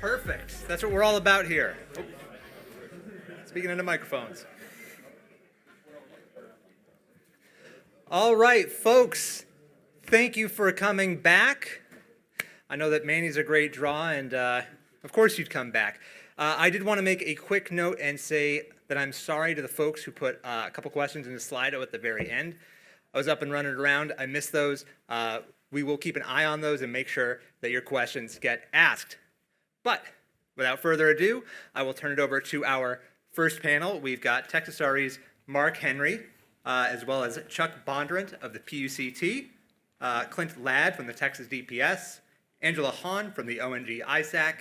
Perfect. That's what we're all about here. Oh, speaking into microphones. All right, folks. Thank you for coming back. I know that Manny's a great draw, and of course you'd come back. I did want to make a quick note and say that I'm sorry to the folks who put a couple questions in the Slido at the very end. I was up and running around. I missed those. We will keep an eye on those and make sure that your questions get asked. But without further ado, I will turn it over to our first panel. We've got Texas RE's Mark Henry, as well as Chuck Bondurant of the PUCT, Clint Ladd from the Texas DPS, Angela Hahn from the ONG ISAC,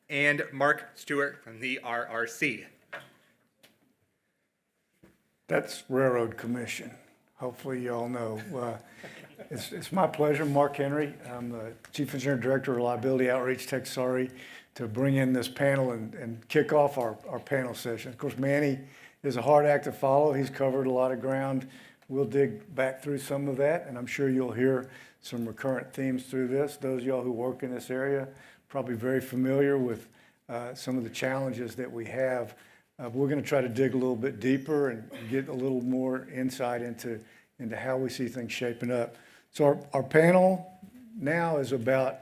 and Mark Stewart from the RRC. That's Railroad Commission. Hopefully you all know. It's my pleasure, Mark Henry. I'm the Chief Engineer Director of Reliability Outreach, Texas RE, to bring in this panel and kick off our panel session. Of course, Manny is a hard act to follow. He's covered a lot of ground. We'll dig back through some of that, and I'm sure you'll hear some recurrent themes through this. Those of y'all who work in this area probably very familiar with some of the challenges that we have. We're going to try to dig a little bit deeper and get a little more insight into how we see things shaping up. So our panel now is about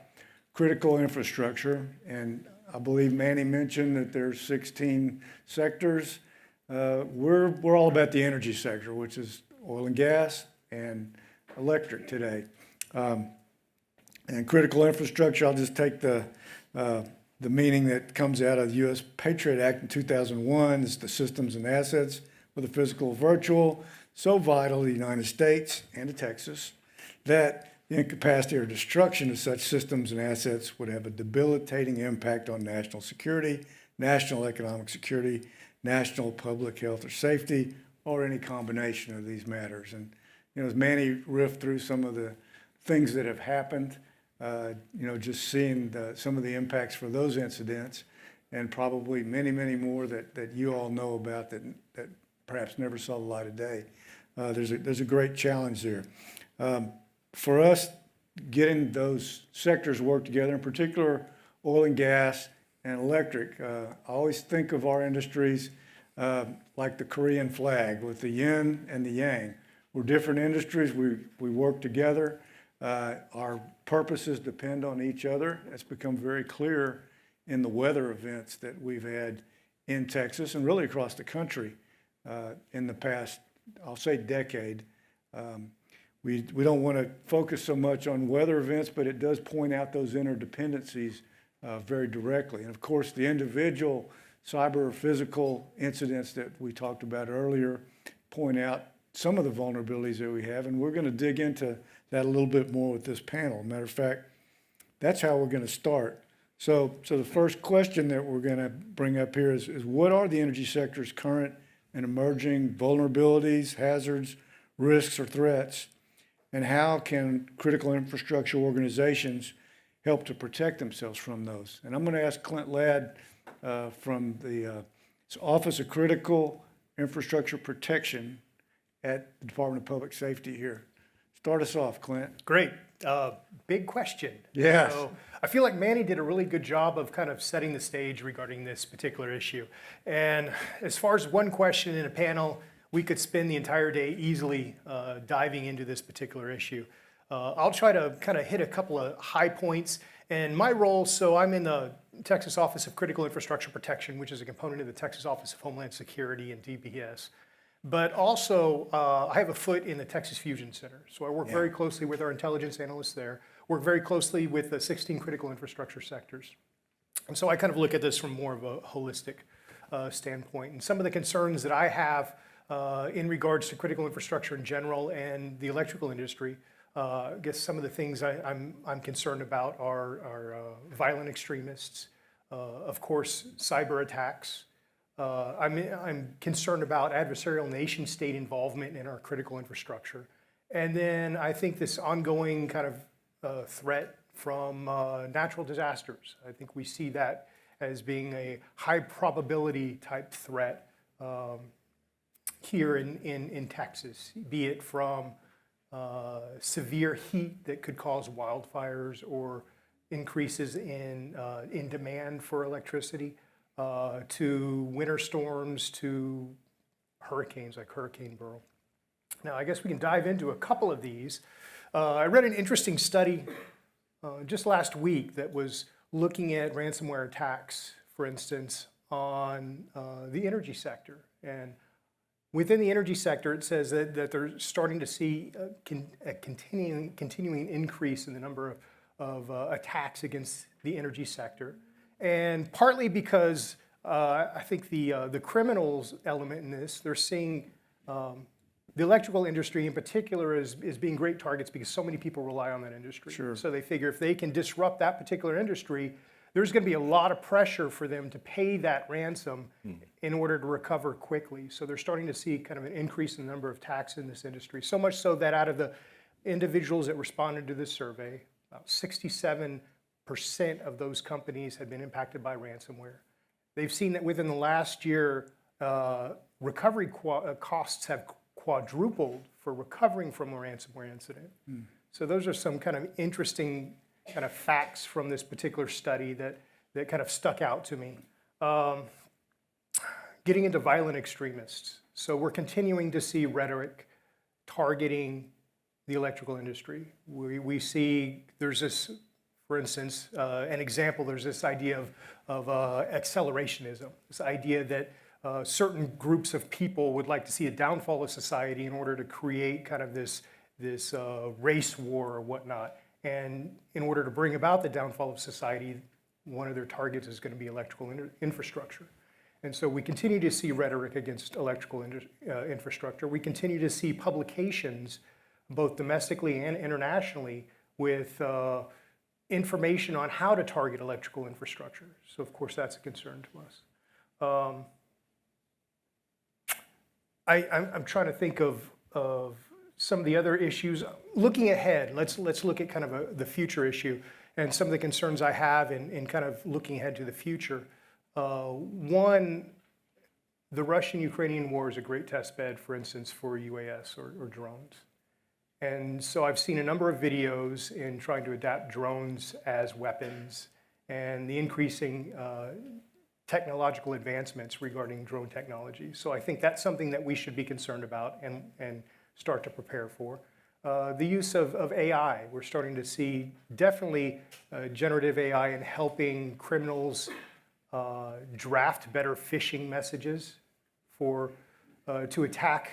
critical infrastructure, and I believe Manny mentioned that there's 16 sectors. We're all about the energy sector, which is oil and gas and electric today. And critical infrastructure, I'll just take the meaning that comes out of the U.S. Patriot Act in 2001. It's the systems and assets, whether physical or virtual, so vital to the United States and to Texas that the incapacity or destruction of such systems and assets would have a debilitating impact on national security, national economic security, national public health or safety, or any combination of these matters. And as Manny riffed through some of the things that have happened, just seeing some of the impacts for those incidents, and probably many, many more that you all know about that perhaps never saw the light of day. There's a great challenge there. For us, getting those sectors work together, in particular oil and gas and electric, I always think of our industries like the Korean flag with the yin and the yang. We're different industries. We work together. Our purposes depend on each other. It's become very clear in the weather events that we've had in Texas and really across the country in the past, I'll say, decade. We don't want to focus so much on weather events, but it does point out those interdependencies very directly. And of course, the individual cyber or physical incidents that we talked about earlier point out some of the vulnerabilities that we have, and we're going to dig into that a little bit more with this panel. Matter of fact, that's how we're going to start. So the first question that we're going to bring up here is what are the energy sector's current and emerging vulnerabilities, hazards, risks, or threats, and how can critical infrastructure organizations help to protect themselves from those? And I'm going to ask Clint Ladd from the Office of Critical Infrastructure Protection at the Department of Public Safety here. Start us off, Clint. Great. Big question. Yes. So I feel like Manny did a really good job of kind of setting the stage regarding this particular issue. And as far as one question in a panel, we could spend the entire day easily diving into this particular issue. I'll try to kind of hit a couple of high points. And my role, so I'm in the Texas Office of Critical Infrastructure Protection, which is a component of the Texas Office of Homeland Security and DPS. But also, I have a foot in the Texas Fusion Center. So I work very closely with our intelligence analysts there, work very closely with the 16 critical infrastructure sectors. And so I kind of look at this from more of a holistic standpoint. And some of the concerns that I have in regards to critical infrastructure in general and the electrical industry, I guess some of the things I'm concerned about are violent extremists, of course, cyber attacks. I'm concerned about adversarial nation-state involvement in our critical infrastructure. And then I think this ongoing kind of threat from natural disasters. I think we see that as being a high probability type threat here in Texas, be it from severe heat that could cause wildfires or increases in demand for electricity, to winter storms, to hurricanes like Hurricane Beryl. Now, I guess we can dive into a couple of these. I read an interesting study just last week that was looking at ransomware attacks, for instance, on the energy sector. And within the energy sector, it says that they're starting to see a continuing increase in the number of attacks against the energy sector. And partly because I think the criminals element in this, they're seeing the electrical industry in particular is being great targets because so many people rely on that industry. Sure. So they figure if they can disrupt that particular industry, there's going to be a lot of pressure for them to pay that ransom in order to recover quickly. So they're starting to see kind of an increase in the number of attacks in this industry. So much so that out of the individuals that responded to this survey, about 67% of those companies had been impacted by ransomware. They've seen that within the last year, recovery costs have quadrupled for recovering from a ransomware incident. So those are some kind of interesting kind of facts from this particular study that kind of stuck out to me. Getting into violent extremists. So we're continuing to see rhetoric targeting the electrical industry. We see there's this, for instance, an example, there's this idea of accelerationism, this idea that certain groups of people would like to see a downfall of society in order to create kind of this race war or whatnot. And in order to bring about the downfall of society, one of their targets is going to be electrical infrastructure. And so we continue to see rhetoric against electrical infrastructure. We continue to see publications, both domestically and internationally, with information on how to target electrical infrastructure. So of course that's a concern to us. I'm trying to think of some of the other issues. Looking ahead, let's look at kind of the future issue and some of the concerns I have in kind of looking ahead to the future. One, the Russian-Ukrainian war is a great test bed, for instance, for UAS or drones. And so I've seen a number of videos in trying to adapt drones as weapons and the increasing technological advancements regarding drone technology. So I think that's something that we should be concerned about and start to prepare for. The use of AI, we're starting to see definitely generative AI in helping criminals draft better phishing messages to attack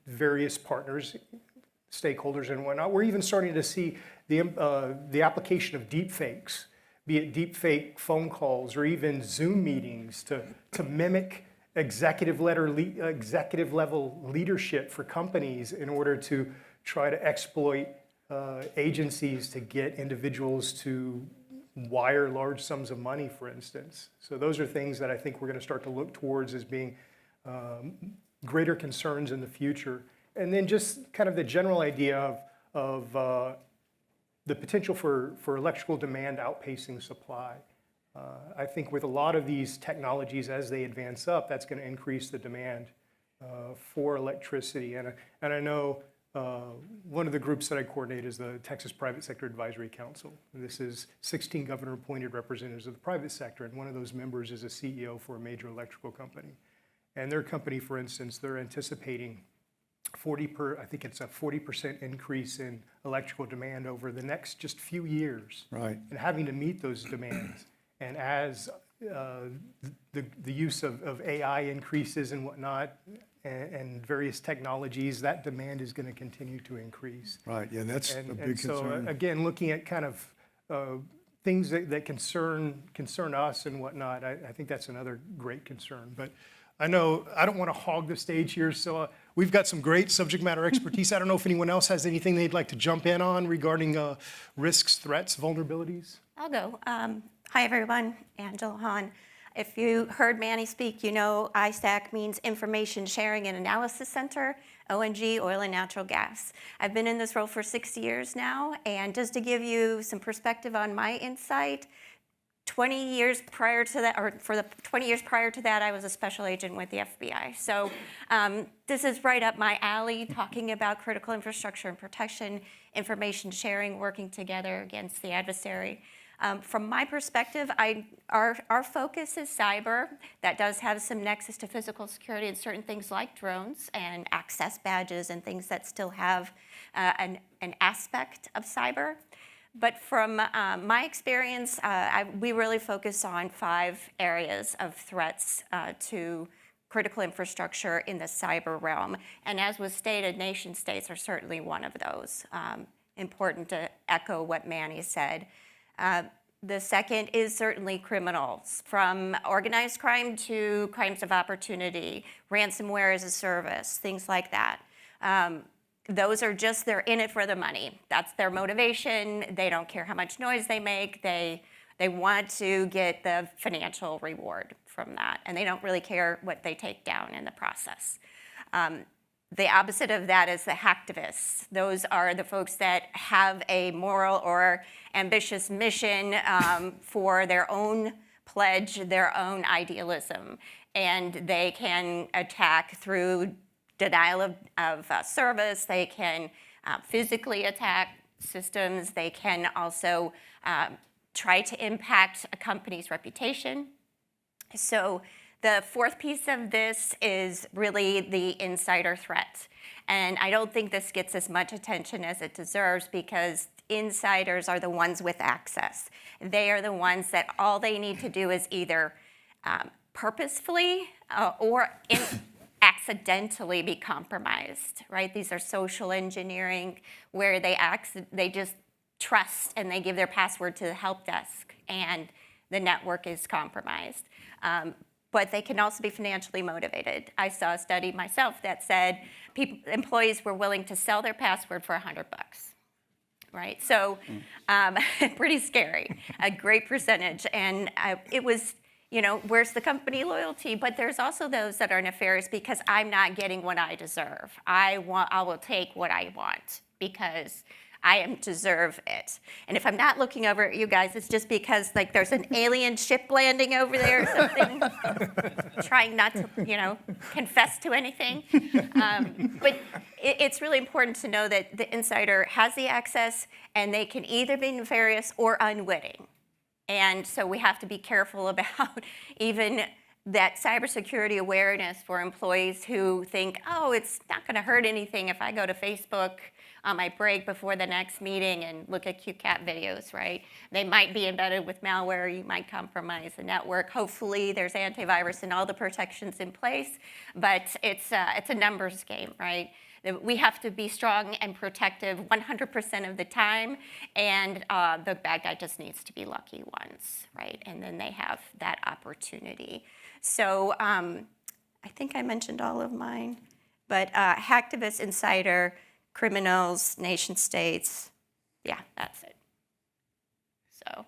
various partners, stakeholders and whatnot. We're even starting to see the application of deep fakes, be it deep fake phone calls or even Zoom meetings to mimic executive level leadership for companies in order to try to exploit agencies to get individuals to wire large sums of money, for instance. So those are things that I think we're going to start to look towards as being greater concerns in the future. And then just kind of the general idea of the potential for electrical demand outpacing supply. I think with a lot of these technologies, as they advance up, that's going to increase the demand for electricity. And I know one of the groups that I coordinate is the Texas Private Sector Advisory Council. And this is 16 governor-appointed representatives of the private sector, and one of those members is a CEO for a major electrical company. And their company, for instance, they're anticipating I think it's a 40% increase in electrical demand over the next just few years. Right. And having to meet those demands. And as the use of AI increases and whatnot, and various technologies, that demand is going to continue to increase. Right, yeah, that's a big And so, concern. again, looking at kind of things that concern us and whatnot, I think that's another great concern. But I know I don't want to hog the stage here, so we've got some great subject matter expertise. I don't know if anyone else has anything they'd like to jump in on regarding risks, threats, vulnerabilities. I'll go. Hi, everyone. Angela Hahn. If you heard Manny speak, you know ISAC means Information Sharing and Analysis Center, ONG, oil and natural gas. I've been in this role for 6 years now, and just to give you some perspective on my insight, 20 years prior to that, or for the 20 years prior to that, I was a special agent with the FBI. So this is right up my alley, talking about critical infrastructure and protection information sharing, working together against the adversary. From my perspective, our focus is cyber. That does have some nexus to physical security and certain things like drones and access badges and things that still have an aspect of cyber. But from my experience, we really focus on 5 areas of threats to critical infrastructure in the cyber realm. And as was stated, nation states are certainly one of those. Important to echo what Manny said. The second is certainly criminals, from organized crime to crimes of opportunity, ransomware as a service, things like that. Those are just, they're in it for the money. That's their motivation. They don't care how much noise they make. They want to get the financial reward from that, and they don't really care what they take down in the process. The opposite of that is the hacktivists. Those are the folks that have a moral or ambitious mission for their own pledge, their own idealism, and they can attack through denial of service. They can physically attack systems. They can also try to impact a company's reputation. So the fourth piece of this is really the insider threat. And I don't think this gets as much attention as it deserves, because insiders are the ones with access. They are the ones that all they need to do is either purposefully or accidentally be compromised, right? These are social engineering where they just trust and they give their password to the help desk and the network is compromised. But they can also be financially motivated. I saw a study myself that said employees were willing to sell their password for $100, right? So pretty scary, a great percentage. And it was, where's the company loyalty? But there's also those that are nefarious because I'm not getting what I deserve. I will take what I want because I deserve it. And if I'm not looking over at you guys, it's just because there's an alien ship landing over there or something, trying not to, confess to anything. But it's really important to know that the insider has the access, and they can either be nefarious or unwitting. And so we have to be careful about even that cybersecurity awareness for employees who think, oh, it's not going to hurt anything if I go to Facebook on my break before the next meeting and look at cute cat videos, right? They might be embedded with malware. You might compromise the network. Hopefully, there's antivirus and all the protections in place, but it's a numbers game, right? We have to be strong and protective 100% of the time, and the bad guy just needs to be lucky once, right? And then they have that opportunity. So I think I mentioned all of mine, but hacktivists, insider, criminals, nation states, yeah, that's it. So.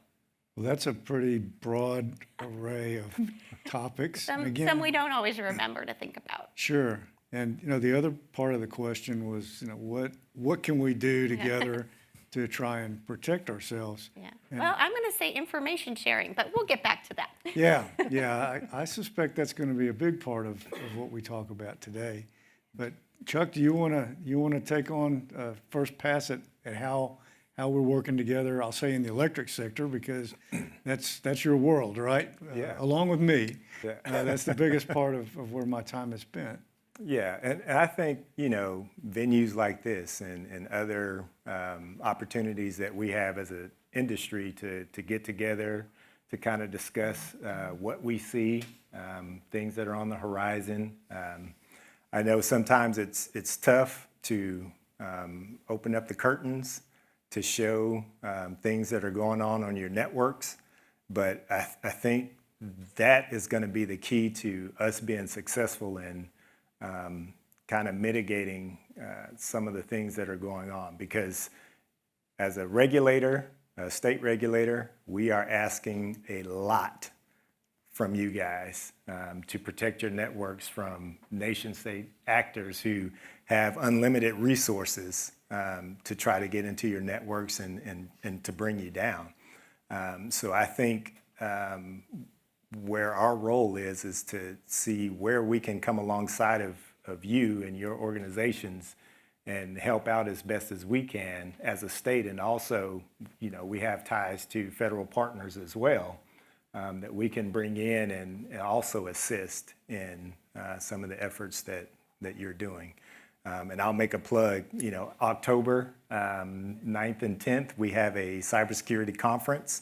Well, that's a pretty broad array of topics. Some we don't always remember to think about. Sure. And, the other part of the question was, what can we do together to try and protect ourselves? Yeah. And well, I'm going to say information sharing, but we'll get back to that. Yeah. I suspect that's going to be a big part of what we talk about today. But Chuck, do you want to take on first pass at how we're working together? I'll say in the electric sector, because that's your world, right? Yeah. Along with me, Yeah. that's the biggest part of where my time is spent. Yeah, and I think, venues like this and other opportunities that we have as an industry to get together, to kind of discuss what we see, things that are on the horizon. I know sometimes it's tough to open up the curtains to show things that are going on your networks, but I think that is going to be the key to us being successful in kind of mitigating some of the things that are going on. Because as a regulator, a state regulator, we are asking a lot from you guys to protect your networks from nation-state actors who have unlimited resources to try to get into your networks and to bring you down. So I think where our role is to see where we can come alongside of you and your organizations and help out as best as we can as a state. And also, we have ties to federal partners as well that we can bring in and also assist in some of the efforts that you're doing. And I'll make a plug, October 9th and 10th, we have a cybersecurity conference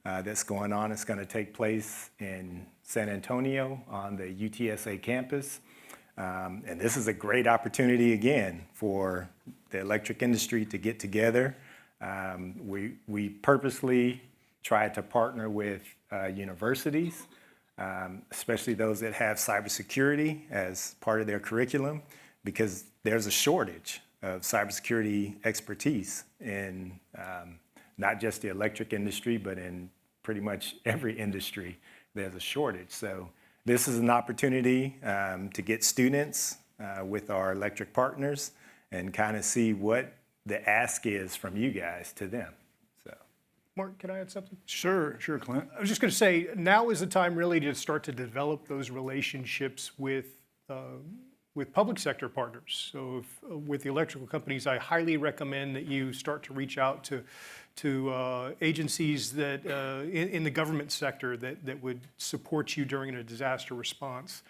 that's going on. It's going to take place in San Antonio on the UTSA campus. And this is a great opportunity, again, for the electric industry to get together. We purposely try to partner with universities, especially those that have cybersecurity as part of their curriculum, because there's a shortage of cybersecurity expertise in not just the electric industry, but in pretty much every industry, there's a shortage. So this is an opportunity to get students with our electric partners and kind of see what the ask is from you guys to them. So, Mark, can I add something? Sure, Clint. I was just going to say, now is the time really to start to develop those relationships with public sector partners. So with the electrical companies, I highly recommend that you start to reach out to agencies that in the government sector that would support you during a disaster response.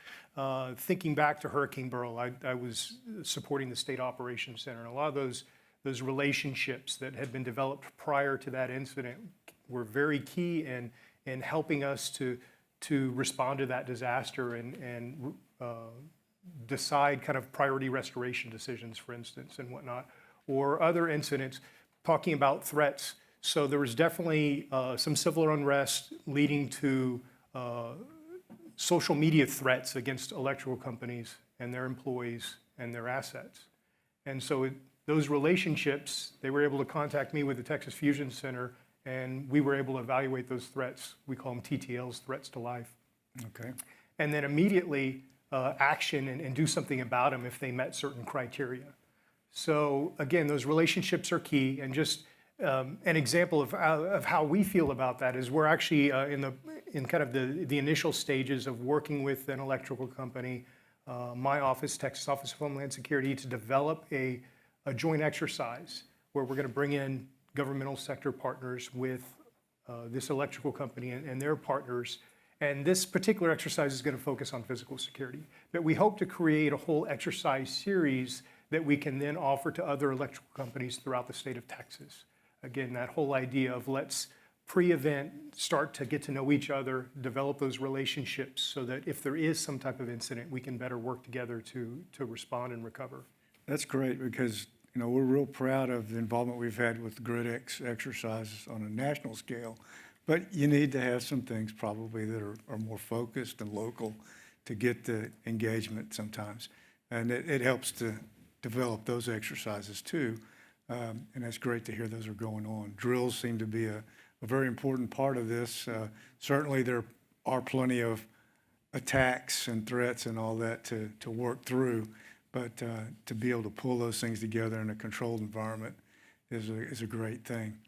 Thinking back to Hurricane Beryl, I was supporting the State Operations Center, and a lot of those relationships that had been developed prior to that incident were very key in helping us to respond to that disaster and decide kind of priority restoration decisions, for instance, and whatnot, or other incidents, talking about threats. So there was definitely some civil unrest leading to social media threats against electrical companies and their employees and their assets. And so those relationships, they were able to contact me with the Texas Fusion Center, and we were able to evaluate those threats. We call them TTLs, threats to life. Okay. And then immediately action and do something about them if they met certain criteria. So again, those relationships are key. And just an example of how we feel about that is we're actually in kind of the initial stages of working with an electrical company, my office, Texas Office of Homeland Security, to develop a joint exercise where we're going to bring in governmental sector partners with this electrical company and their partners. And this particular exercise is going to focus on physical security. But we hope to create a whole exercise series that we can then offer to other electrical companies throughout the state of Texas. Again, that whole idea of let's pre-event, start to get to know each other, develop those relationships so that if there is some type of incident, we can better work together to respond and recover. That's great because, we're real proud of the involvement we've had with the GridX exercises on a national scale. But you need to have some things probably that are more focused and local to get the engagement sometimes. And it helps to develop those exercises too. And that's great to hear those are going on. Drills seem to be a very important part of this. Certainly there are plenty of attacks and threats and all that to work through. But to be able to pull those things together in a controlled environment is a great thing.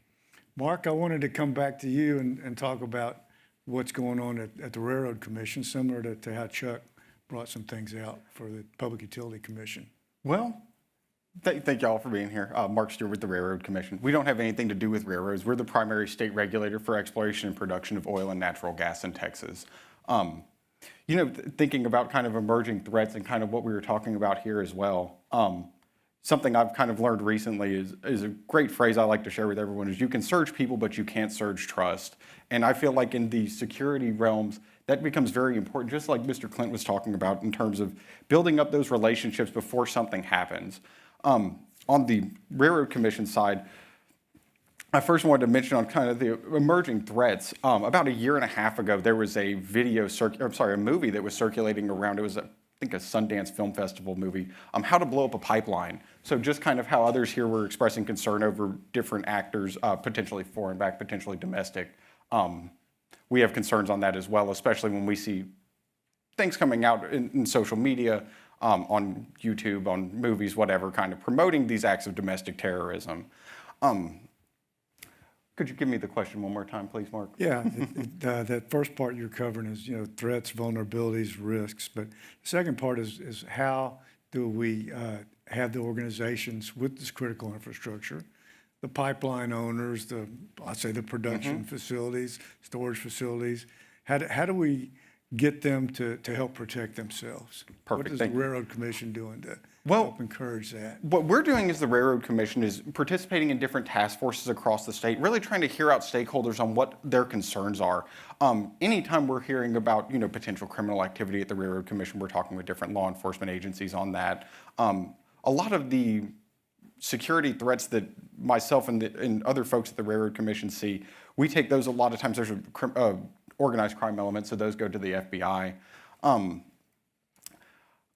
Mark, I wanted to come back to you and talk about what's going on at the Railroad Commission, similar to how Chuck brought some things out for the Public Utility Commission. Well, thank you all for being here. Mark Stewart with the Railroad Commission. We don't have anything to do with railroads. We're the primary state regulator for exploration and production of oil and natural gas in Texas. Thinking about kind of emerging threats and kind of what we were talking about here as well, something I've kind of learned recently is a great phrase I like to share with everyone is you can surge people, but you can't surge trust. And I feel like in the security realms, that becomes very important, just like Mr. Clint was talking about in terms of building up those relationships before something happens. On the Railroad Commission side, I first wanted to mention on kind of the emerging threats. About a year and a half ago, there was a movie that was circulating around. It was a Sundance Film Festival movie, How to Blow Up a Pipeline. So just kind of how others here were expressing concern over different actors, potentially foreign back, potentially domestic. We have concerns on that as well, especially when we see things coming out in social media, on YouTube, on movies, whatever, kind of promoting these acts of domestic terrorism. Could you give me the question one more time, please, Mark? Yeah, that first part you're covering is, threats, vulnerabilities, risks. But the second part is how do we have the organizations with this critical infrastructure, the pipeline owners, I say the production facilities, storage facilities. How do we get them to help protect themselves? What Perfect, is the thank you. Railroad Commission doing to Well, help encourage that? What we're doing as the Railroad Commission is participating in different task forces across the state, really trying to hear out stakeholders on what their concerns are. Anytime we're hearing about, potential criminal activity at the Railroad Commission, we're talking with different law enforcement agencies on that. A lot of the security threats that myself and other folks at the Railroad Commission see, we take those a lot of times. There's a organized crime element, so those go to the FBI.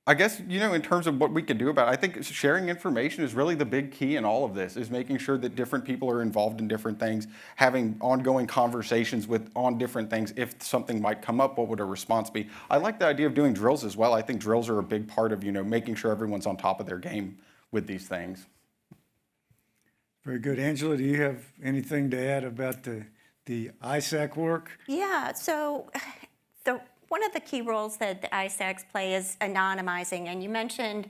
I guess, in terms of what we can do about it, I think sharing information is really the big key in all of this, is making sure that different people are involved in different things, having ongoing conversations on different things. If something might come up, what would a response be? I like the idea of doing drills as well. I think drills are a big part of, making sure everyone's on top of their game with these things. Very good. Angela, do you have anything to add about the ISAC work? Yeah, so one of the key roles that the ISACs play is anonymizing, and you mentioned,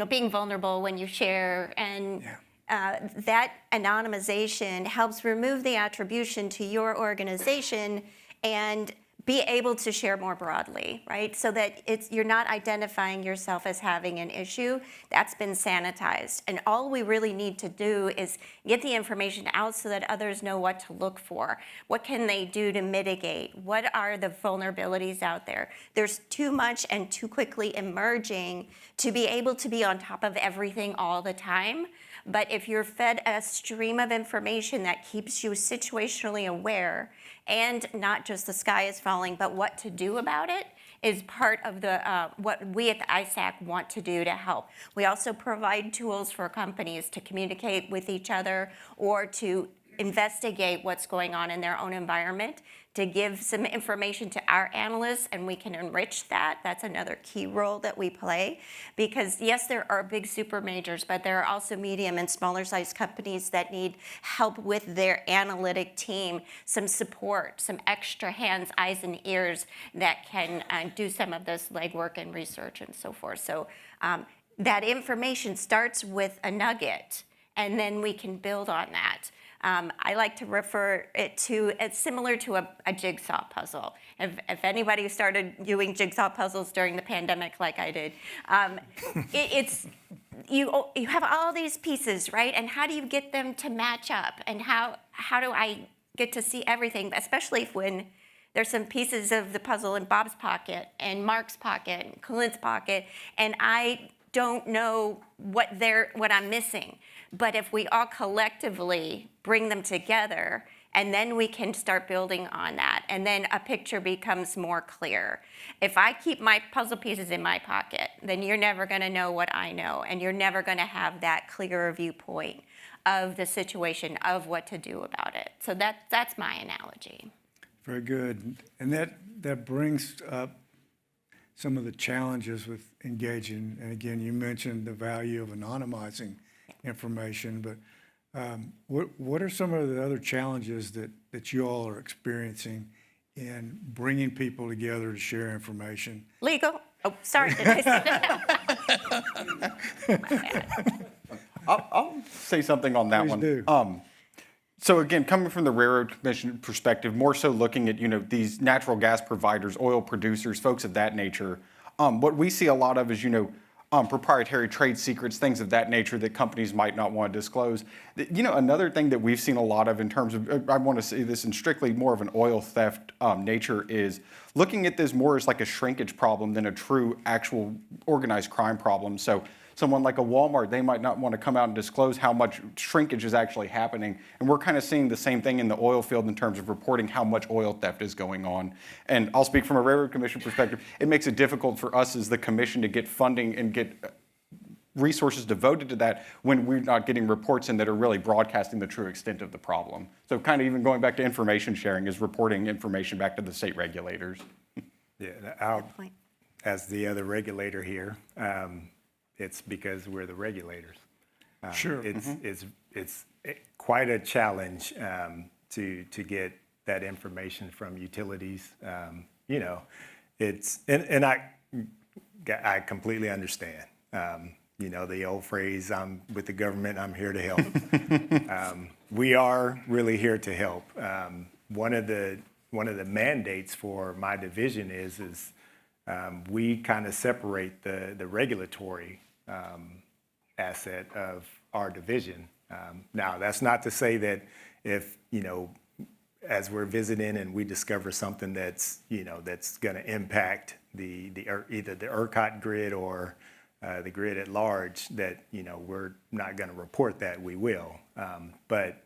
being vulnerable when you share, and that anonymization helps remove the attribution to your organization and be able to share more broadly, right? So that you're not identifying yourself as having an issue. That's been sanitized. And all we really need to do is get the information out so that others know what to look for. What can they do to mitigate? What are the vulnerabilities out there? There's too much and too quickly emerging to be able to be on top of everything all the time. But if you're fed a stream of information that keeps you situationally aware, and not just the sky is falling, but what to do about it, is part of the what we at the ISAC want to do to help. We also provide tools for companies to communicate with each other or to investigate what's going on in their own environment, to give some information to our analysts, and we can enrich that. That's another key role that we play, because yes, there are big super majors, but there are also medium and smaller sized companies that need help with their analytic team, some support, some extra hands, eyes, and ears that can do some of this legwork and research and so forth. So that information starts with a nugget, and then we can build on that. I like to refer it to, it's similar to a jigsaw puzzle. If anybody started doing jigsaw puzzles during the pandemic like I did, you have all these pieces, right? And how do you get them to match up? And how do I get to see everything, especially when there's some pieces of the puzzle in Bob's pocket and Mark's pocket and Clint's pocket, and I don't know what I'm missing. But if we all collectively bring them together, and then we can start building on that, and then a picture becomes more clear. If I keep my puzzle pieces in my pocket, then you're never gonna know what I know, and you're never gonna have that clearer viewpoint of the situation, of what to do about it. So that's my analogy. Very good. And that brings up some of the challenges with engaging. And again, you mentioned the value of anonymizing information, but what are some of the other challenges that you all are experiencing in bringing people together to share information? Legal. Oh, sorry. Did I say that? My bad. I'll say something on that Please one. do. So again, coming from the Railroad Commission perspective, more so looking at these natural gas providers, oil producers, folks of that nature. What we see a lot of is proprietary trade secrets, things of that nature that companies might not want to disclose. Another thing that we've seen a lot of in terms of, I want to say this in strictly more of an oil theft nature, is looking at this more as like a shrinkage problem than a true actual organized crime problem. So someone like a Walmart, they might not want to come out and disclose how much shrinkage is actually happening. And we're kind of seeing the same thing in the oil field in terms of reporting how much oil theft is going on. And I'll speak from a Railroad Commission perspective. It makes it difficult for us as the commission to get funding and get resources devoted to that when we're not getting reports in that are really broadcasting the true extent of the problem. So kind of even going back to information sharing is reporting information back to the state regulators. Yeah, as the other regulator here, it's because we're the regulators. Sure. It's quite a challenge to get that information from utilities. I completely understand. you know, the old phrase, I'm with the government, I'm here to help. We are really here to help. One of the mandates for my division is we kind of separate the regulatory asset of our division. Now, that's not to say that if, you know, as we're visiting and we discover something that's, you know, that's going to impact either the ERCOT grid or the grid at large, that, you know, we're not going to report that, we will. But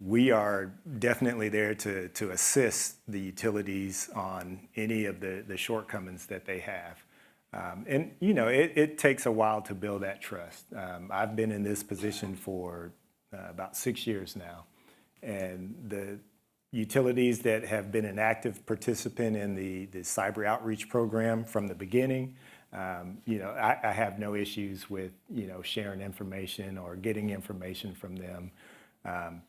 we are definitely there to assist the utilities on any of the shortcomings that they have. And, you know, it takes a while to build that trust. I've been in this position for about 6 years now. And the utilities that have been an active participant in the cyber outreach program from the beginning, you know, I have no issues with, you know, sharing information or getting information from them.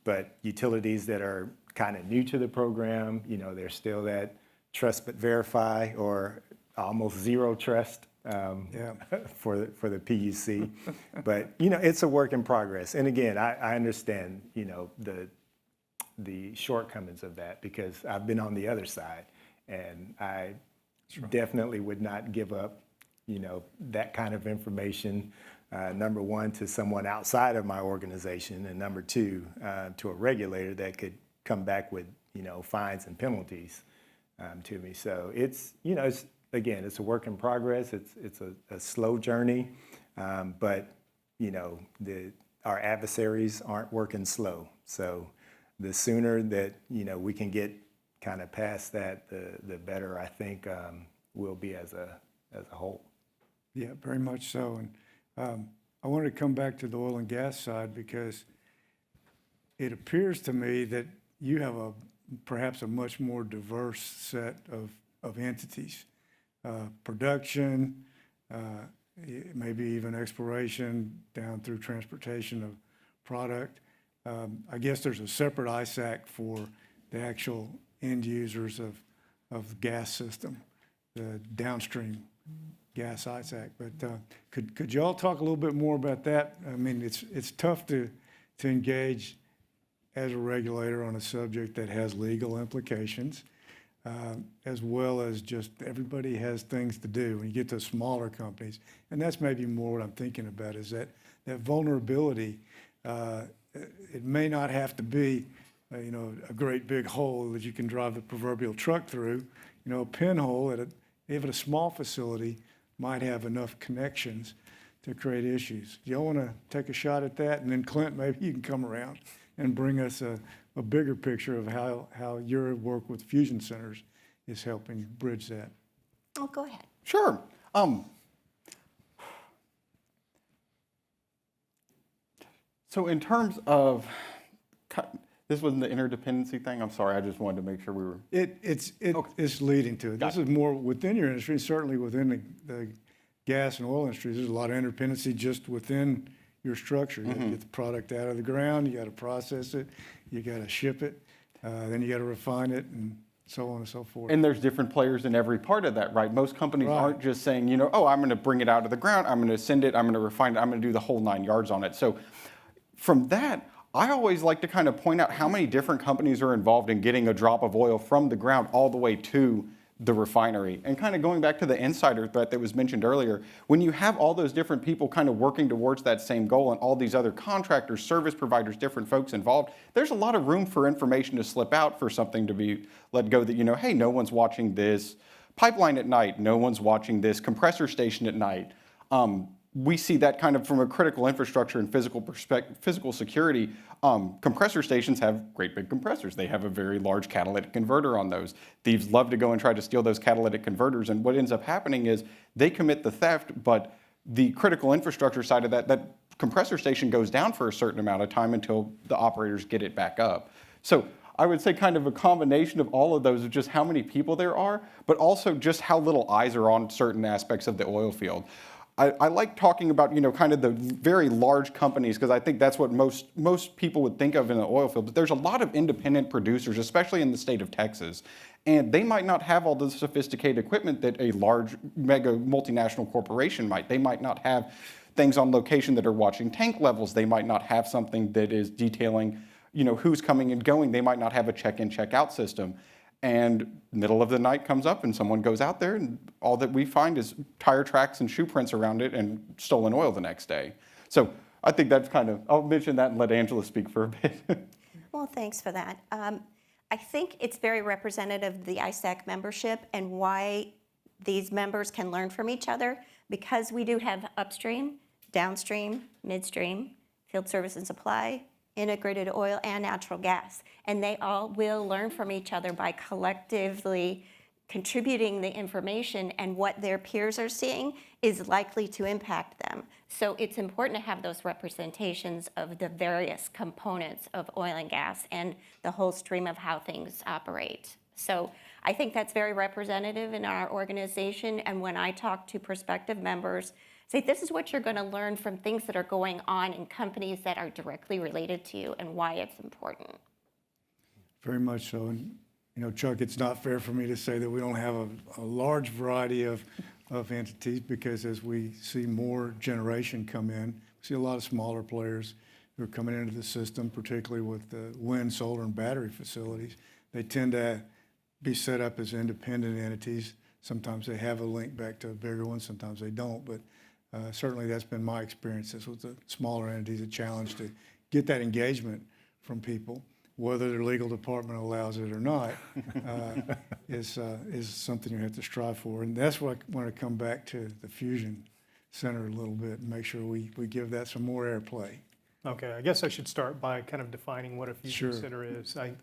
But utilities that are kind of new to the program, you know, there's still that trust but verify or almost zero trust for the PUC. But, you know, it's a work in progress. And again, I understand, you know, the shortcomings of that because I've been on the other side, and I definitely would not give up, you know, that kind of information, number one, to someone outside of my organization, and number two, to a regulator that could come back with, you know, fines and penalties to me. So it's, you know, again, it's a work in progress. It's a slow journey, but, you know, our adversaries aren't working slow. So the sooner that, you know, we can get kind of past that, the better I think we'll be as a whole. Yeah, very much so. And I wanted to come back to the oil and gas side because it appears to me that you have perhaps a much more diverse set of entities. Production, maybe even exploration down through transportation of product. I guess there's a separate ISAC for the actual end users of the gas system, the downstream gas ISAC. But could y'all talk a little bit more about that? I mean, it's tough to engage as a regulator on a subject that has legal implications, as well as just everybody has things to do when you get to smaller companies. And that's maybe more what I'm thinking about is that vulnerability. It may not have to be, you know, a great big hole that you can drive the proverbial truck through. You know, a pinhole at even a small facility might have enough connections to create issues. Do y'all want to take a shot at that? And then Clint, maybe you can come around and bring us a bigger picture of how your work with fusion centers is helping bridge that. Oh, go ahead. Sure. So in terms of, this wasn't the interdependency thing. I'm sorry. I just wanted to make sure we were. It's leading to it. This is more within your industry, certainly within the gas and oil industry. There's a lot of interdependency just within your structure. You got to get the product out of the ground. You got to process it. You got to ship it. Then you got to refine it and so on and so forth. And there's different players in every part of that, right? Most companies aren't just saying, you know, oh, I'm going to bring it out of the ground. I'm going to send it. I'm going to refine it. I'm going to do the whole 9 yards on it. So from that, I always like to kind of point out how many different companies are involved in getting a drop of oil from the ground all the way to the refinery. And kind of going back to the insider threat that was mentioned earlier, when you have all those different people kind of working towards that same goal and all these other contractors, service providers, different folks involved, there's a lot of room for information to slip out, for something to be let go that, you know, hey, no one's watching this pipeline at night, no one's watching this compressor station at night. We see that kind of from a critical infrastructure and physical security. Compressor stations have great big compressors. They have a very large catalytic converter on those. Thieves love to go and try to steal those catalytic converters, and what ends up happening is they commit the theft, but the critical infrastructure side of that compressor station goes down for a certain amount of time until the operators get it back up. So I would say kind of a combination of all of those, of just how many people there are, but also just how little eyes are on certain aspects of the oil field. I like talking about, you know, kind of the very large companies, because I think that's what most people would think of in the oil field. But there's a lot of independent producers, especially in the state of Texas, and they might not have all the sophisticated equipment that a large mega multinational corporation might. They might not have things on location that are watching tank levels. They might not have something that is detailing, who's coming and going. They might not have a check-in, check-out system. And middle of the night comes up and someone goes out there and all that we find is tire tracks and shoe prints around it and stolen oil the next day. So I think that's I'll mention that and let Angela speak for a bit. Well, thanks for that. I think it's very representative of the ISAC membership and why these members can learn from each other, because we do have upstream, downstream, midstream, field service and supply, integrated oil and natural gas. And they all will learn from each other by collectively contributing the information, and what their peers are seeing is likely to impact them. So it's important to have those representations of the various components of oil and gas and the whole stream of how things operate. So I think that's very representative in our organization. And when I talk to prospective members, say, this is what you're going to learn from things that are going on in companies that are directly related to you and why it's important. Very much so. And, Chuck, it's not fair for me to say that we don't have a large variety of entities, because as we see more generation come in, we see a lot of smaller players who are coming into the system, particularly with the wind, solar, and battery facilities. They tend to be set up as independent entities. Sometimes they have a link back to a bigger one, sometimes they don't, but certainly that's been my experiences with the smaller entities, a challenge to get that engagement from people. Whether their legal department allows it or not is something you have to strive for. And that's what I want to come back to the Fusion Center a little bit and make sure we give that some more airplay. Okay, I guess I should start by kind of defining what a fusion Sure. center is. I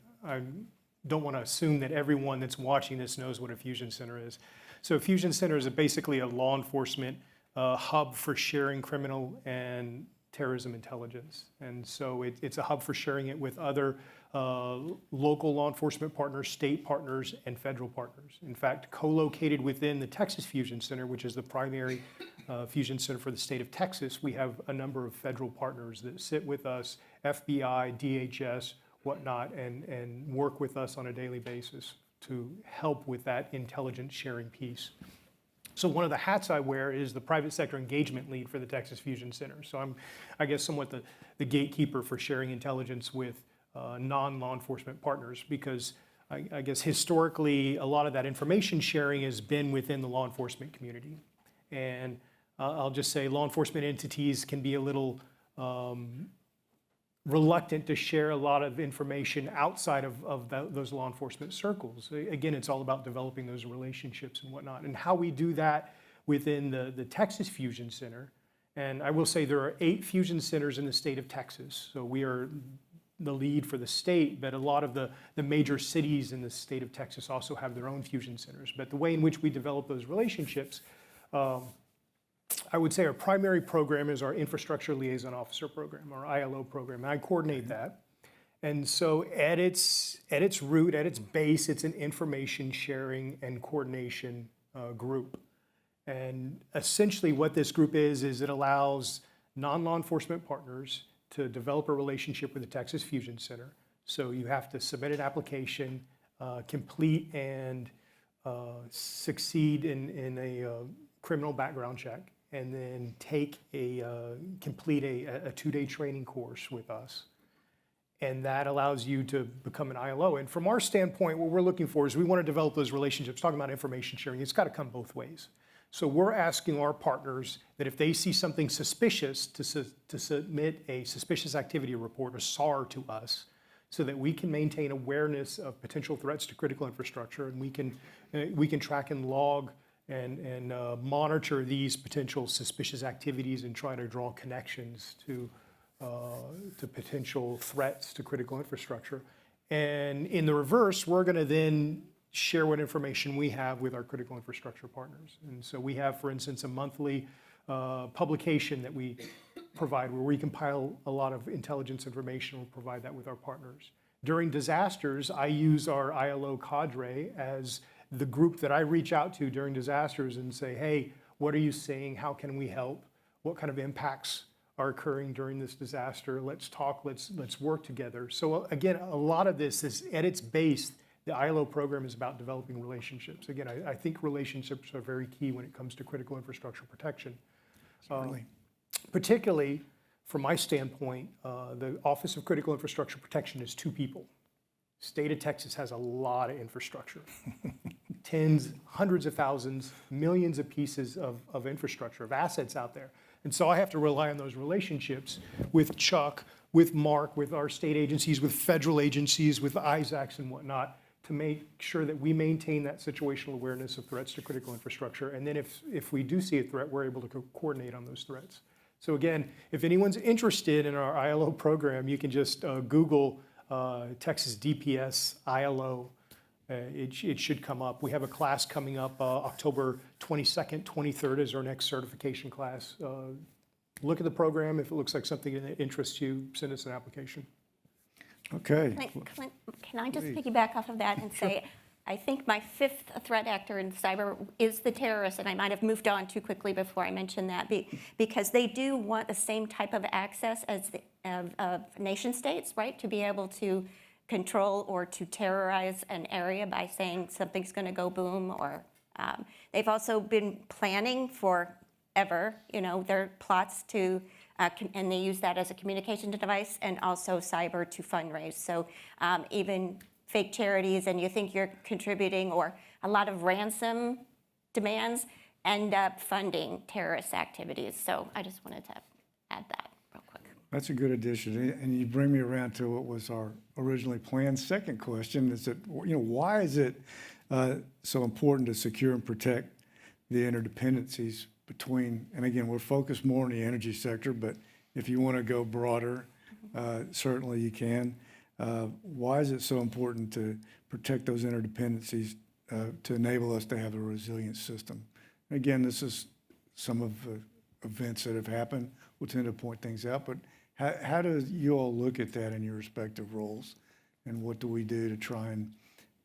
don't want to assume that everyone that's watching this knows what a fusion center is. So a fusion center is basically a law enforcement hub for sharing criminal and terrorism intelligence. And so it's a hub for sharing it with other local law enforcement partners, state partners, and federal partners. In fact, co-located within the Texas Fusion Center, which is the primary fusion center for the state of Texas, we have a number of federal partners that sit with us, FBI, DHS, whatnot, and work with us on a daily basis to help with that intelligence sharing piece. So one of the hats I wear is the private sector engagement lead for the Texas Fusion Center. So I'm, I guess, somewhat the gatekeeper for sharing intelligence with non-law enforcement partners, because I guess historically a lot of that information sharing has been within the law enforcement community. And I'll just say law enforcement entities can be a little reluctant to share a lot of information outside of those law enforcement circles. Again, it's all about developing those relationships and whatnot. And how we do that within the Texas Fusion Center. And I will say there are 8 fusion centers in the state of Texas. So we are the lead for the state, but a lot of the major cities in the state of Texas also have their own fusion centers. But the way in which we develop those relationships, I would say our primary program is our Infrastructure Liaison Officer program, our ILO program, and I coordinate that. And so at its root, at its base, it's an information sharing and coordination group. And essentially what this group is it allows non-law enforcement partners to develop a relationship with the Texas Fusion Center. So you have to submit an application, complete and succeed in a criminal background check, and then complete a 2-day training course with us. And that allows you to become an ILO. And from our standpoint, what we're looking for is we want to develop those relationships. Talking about information sharing, it's got to come both ways. So we're asking our partners that if they see something suspicious, to submit a suspicious activity report, a SAR, to us, so that we can maintain awareness of potential threats to critical infrastructure, and we can track and log and monitor these potential suspicious activities and try to draw connections to potential threats to critical infrastructure. And in the reverse, we're going to then share what information we have with our critical infrastructure partners. And so we have, for instance, a monthly publication that we provide where we compile a lot of intelligence information. We'll provide that with our partners. During disasters, I use our ILO cadre as the group that I reach out to during disasters and say, hey, what are you seeing? How can we help? What kind of impacts are occurring during this disaster? Let's talk, let's work together. So again, a lot of this is at its base, the ILO program is about developing relationships. Again, I think relationships are very key when it comes to critical infrastructure protection. particularly from my standpoint, the Office of Critical Infrastructure Protection is 2 people. State of Texas has a lot of infrastructure. Tens, hundreds of thousands, millions of pieces of infrastructure, of assets out there. And so I have to rely on those relationships with Chuck, with Mark, with our state agencies, with federal agencies, with ISACs and whatnot, to make sure that we maintain that situational awareness of threats to critical infrastructure. And then if we do see a threat, we're able to coordinate on those threats. So again, if anyone's interested in our ILO program, you can just Google Texas DPS ILO. It should come up. We have a class coming up October 22nd, 23rd is our next certification class. Look at the program. If it looks like something that interests you, send us an application. Okay. Can I just piggyback off of that and say, I think my 5th threat actor in cyber is the terrorist, and I might have moved on too quickly before I mentioned that, because they do want the same type of access as of nation states, right? To be able to control or to terrorize an area by saying something's going to go boom, or they've also been planning forever, their plots to, and they use that as a communication device and also cyber to fundraise. So even fake charities and you think you're contributing, or a lot of ransom demands end up funding terrorist activities. So I just wanted to add that real quick. That's a good addition, and you bring me around to what was our originally planned second question, is that, why is it so important to secure and protect the interdependencies between, and again, we're focused more on the energy sector, but if you want to go broader, certainly you can. Why is it so important to protect those interdependencies to enable us to have a resilient system? Again, this is some of the events that have happened. We'll tend to point things out, but how do you all look at that in your respective roles? And what do we do to try and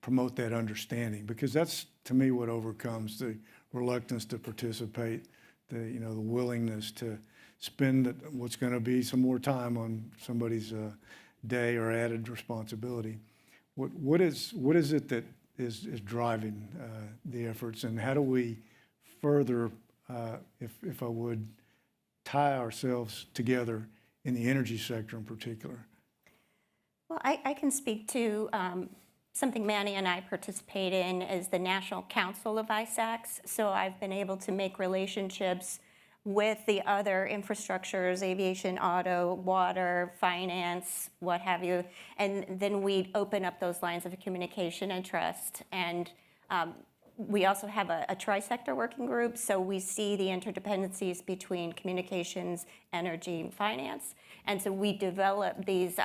promote that understanding? Because that's, to me, what overcomes the reluctance to participate, the willingness to spend what's going to be some more time on somebody's day or added responsibility. What is it that is driving the efforts, and how do we further, if I would, tie ourselves together in the energy sector in particular? Well, I can speak to something Manny and I participate in is the National Council of ISACs. So I've been able to make relationships with the other infrastructures, aviation, auto, water, finance, what have you. And then we open up those lines of communication and trust. And we also have a tri-sector working group, so we see the interdependencies between communications, energy, and finance. And so we develop these,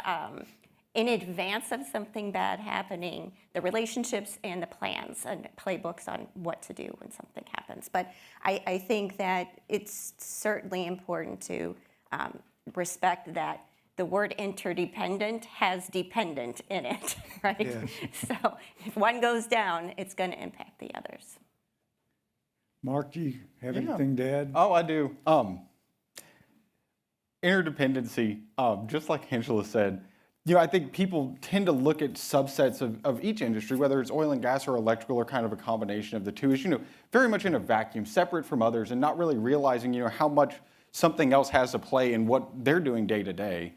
in advance of something bad happening, the relationships and the plans and playbooks on what to do when something happens. But I think that it's certainly important to respect that the word interdependent has dependent in it, right? Yeah. So if one goes down, it's going to impact the others. Mark, do you have anything to add? Oh, I do. Interdependency, just like Angela said, I think people tend to look at subsets of each industry, whether it's oil and gas or electrical or kind of a combination of the two, as very much in a vacuum, separate from others, and not really realizing, how much something else has to play in what they're doing day to day.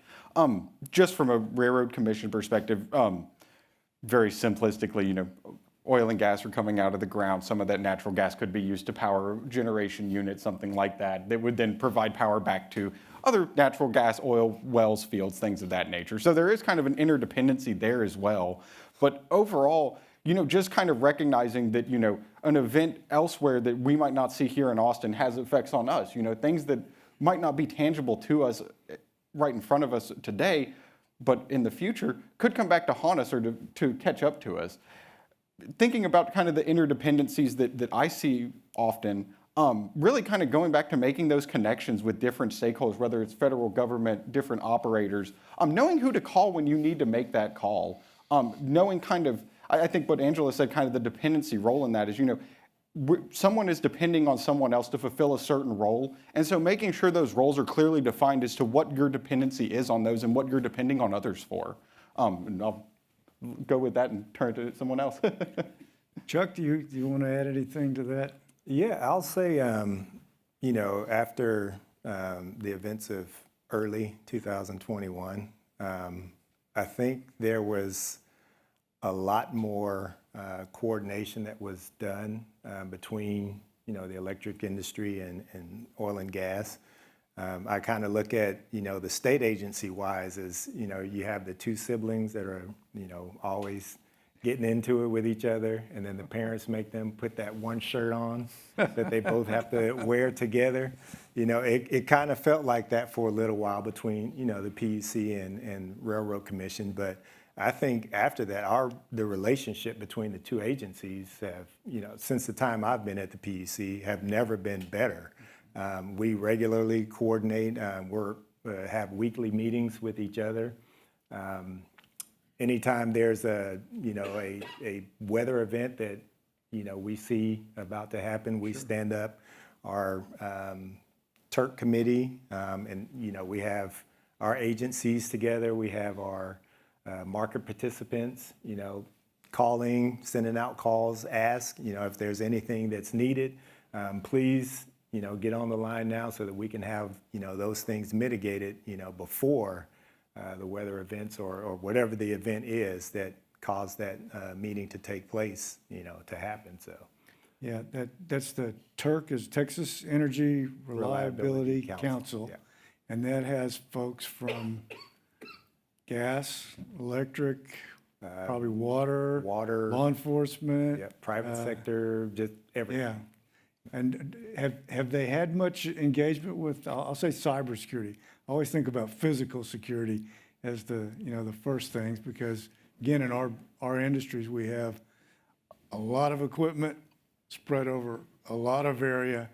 Just from a Railroad Commission perspective, very simplistically, oil and gas are coming out of the ground. Some of that natural gas could be used to power generation units, something like that, that would then provide power back to other natural gas, oil wells, fields, things of that nature. So there is kind of an interdependency there as well. But overall, just kind of recognizing that, an event elsewhere that we might not see here in Austin has effects on us, things that might not be tangible to us right in front of us today, but in the future could come back to haunt us or to catch up to us. Thinking about kind of the interdependencies that I see often, really kind of going back to making those connections with different stakeholders, whether it's federal government, different operators, knowing who to call when you need to make that call, knowing kind of, I think what Angela said, kind of the dependency role in that is, someone is depending on someone else to fulfill a certain role. And so making sure those roles are clearly defined as to what your dependency is on those and what you're depending on others for. And I'll go with that and turn to someone else. Chuck, do you want to add anything to that? Yeah, I'll say, after the events of early 2021, I think there was a lot more coordination that was done between, the electric industry and oil and gas. I kind of look at, the state agency wise as, you have the two siblings that are, always getting into it with each other, and then the parents make them put that one shirt on that they both have to wear together. It kind of felt like that for a little while between, the PUC and Railroad Commission, but I think after that, the relationship between the two agencies have, since the time I've been at the PUC, have never been better. We regularly coordinate, have weekly meetings with each other. Anytime there's a weather event that, we see about to happen, we stand up our Turk committee, and, we have our agencies together. We have our market participants, calling, sending out calls, ask, if there's anything that's needed, please, get on the line now so that we can have, those things mitigated, before the weather events or whatever the event is that caused that meeting to take place, to happen, so. Yeah, that's the TERC, is Texas Energy Reliability Council, Council. yeah. And that has folks from gas, electric, probably water. Water. Law enforcement. Yeah, private sector, just everything. Yeah. And have they had much engagement with, I'll say cybersecurity? I always think about physical security as the first things, because again, in our industries, we have a lot of equipment spread over a lot of area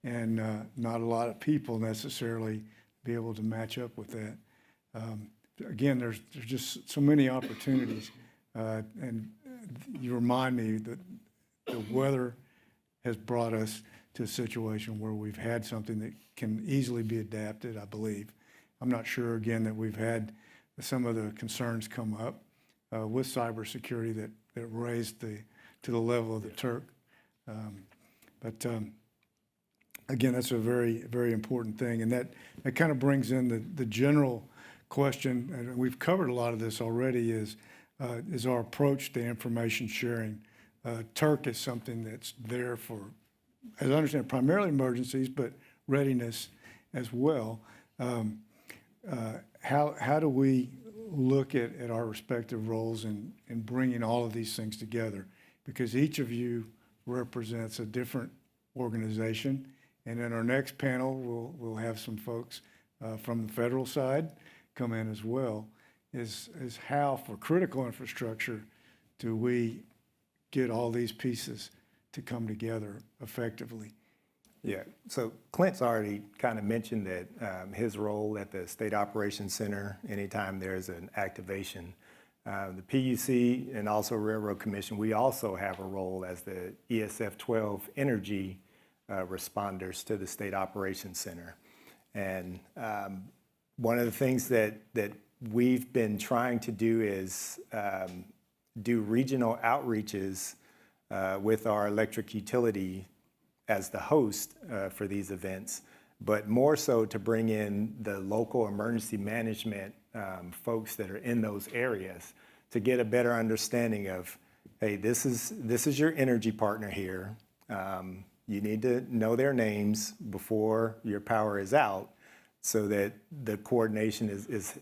and not a lot of people necessarily be able to match up with that. Again, there's just so many opportunities. And you remind me that the weather has brought us to a situation where we've had something that can easily be adapted, I believe. I'm not sure, again, that we've had some of the concerns come up with cybersecurity that raised to the level of the Turk. But again, that's a very, very important thing. And that kind of brings in the general question, and we've covered a lot of this already, is our approach to information sharing. Turk is something that's there for, as I understand, primarily emergencies, but readiness as well. How do we look at our respective roles in bringing all of these things together? Because each of you represents a different organization. And in our next panel, we'll have some folks from the federal side come in as well, is how, for critical infrastructure, do we get all these pieces to come together effectively? Yeah, so Clint's already kind of mentioned that his role at the State Operations Center, anytime there's an activation, the PUC and also Railroad Commission, we also have a role as the ESF 12 energy responders to the State Operations Center. And one of the things that we've been trying to do is do regional outreaches with our electric utility as the host for these events, but more so to bring in the local emergency management folks that are in those areas to get a better understanding of, hey, this is your energy partner here. You need to know their names before your power is out so that the coordination